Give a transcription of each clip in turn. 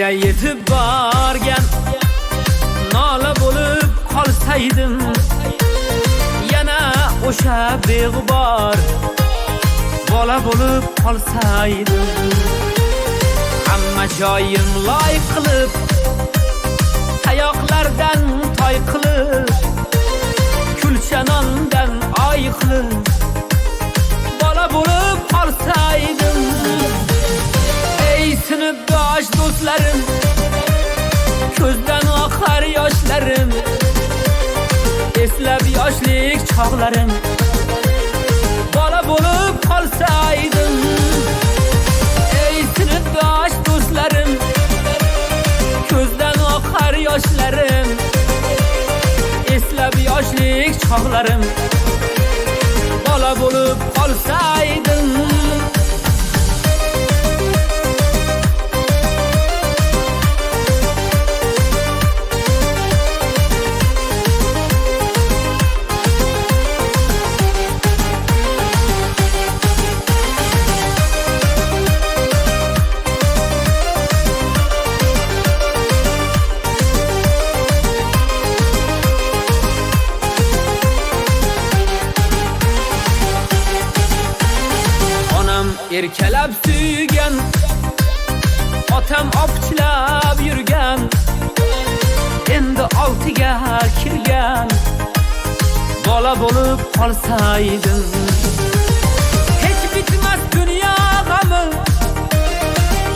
Dağlarga yetib borgan nola bo'lib qolsaydim, yana o'sha beg'ubor bola bo'lib qolsaydim. Hamma joyim loy qilib, tayoqlardan toy qilib, kulchanondan oy qilib bola bo'lib qolsaydim. Ey sinfdosh do'stlarim, ko'zdan oqar yoshlarim, eslab yoshlik chog'larim bola bo'lib qolsaydim. Ey sinfdosh do'stlarim, ko'zdan oqar yoshlarim, eslab yoshlik chog'larim bola bo'lib qolsaydim. Erkalab suygan, otam opchilab yurgan, endi 6ga kirgan bola bo'lib qolsaydim. Hech bitmas dunyo g'ami,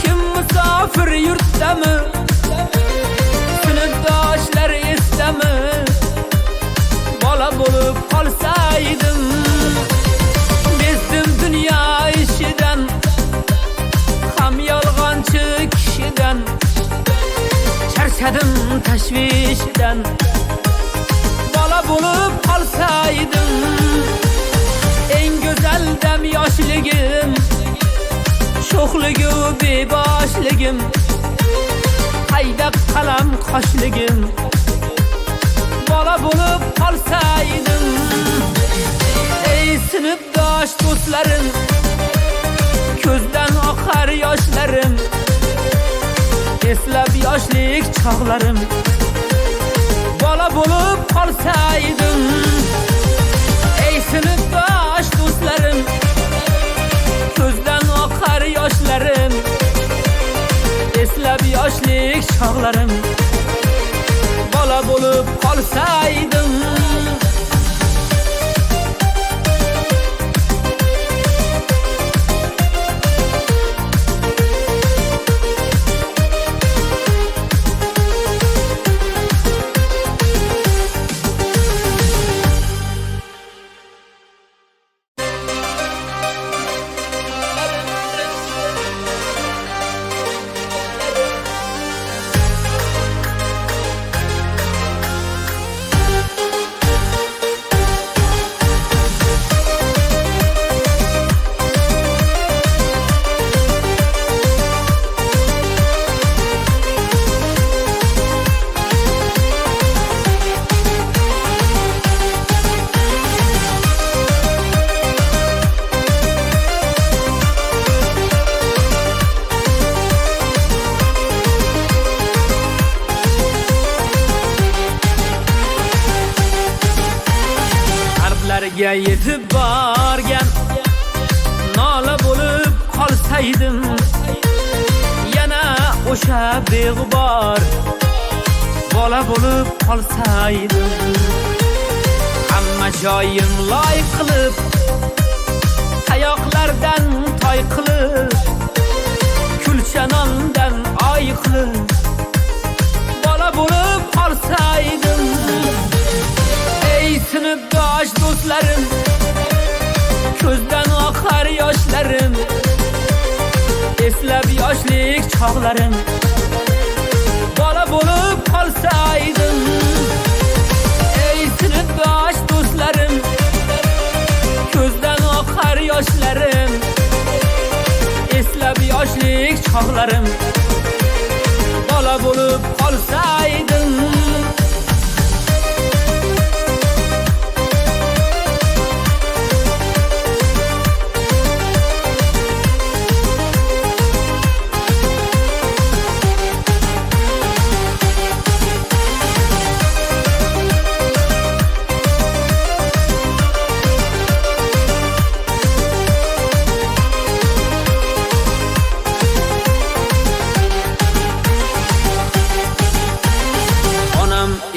kim musofir yurtdami, sinfdoshlar esdami, bola bo'lib qolsaydim. Bezdim dunyo ishidan, ham yolg'onchi kishidan, charchadim tashvishdan bola bo'lib qolsaydim. Eng go'zal dam yoshligim, sho'xligu beboshligim, qayda qalam qoshligim bola bo'lib qolsaydim. Ey sinfdosh do'stlarim, ko'zdan oqar yoshlarim, eslab yoshlik chog'larim bola bo'lib qolsaydim. Ey sinfdosh do'stlarim, ko'zdan oqar yoshlarim, eslab yoshlik chog'larim bola bo'lib qolsaydim. Dağlarga yetib borgan nola bo'lib qolsaydim, yana o'sha beg'ubor bola bo'lib qolsaydim. Hamma joyim loy qilib, tayoqlardan toy qilib, kulchanondan oy qilib bola bo'lib qolsaydim. Ey sinfdosh do'stlarim, ko'zdan oqar yoshlarim, eslab yoshlik chog'larim bola bo'lib qolsaydim. Ey sinfdosh do'stlarim, ko'zdan oqar yoshlarim, eslab yoshlik chog'larim bola bo'lib qolsaydim.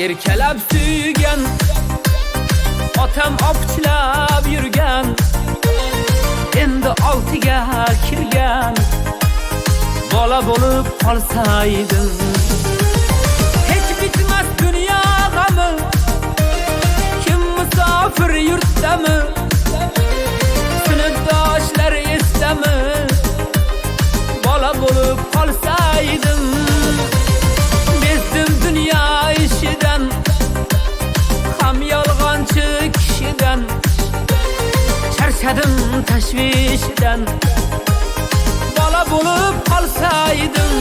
erkalab suygan otam opchilab yurgan endi oltiga kirgan bola bo'lib qolsaydim hech bitmas dunyo g'ami kim musofir yurtdami sinfdoshlar esdami bola bo'lib qolsaydim bezdim dunyo ishidan ham yolg'onchi kishidan charchadim tashvishdan bola bo'lib qolsaydim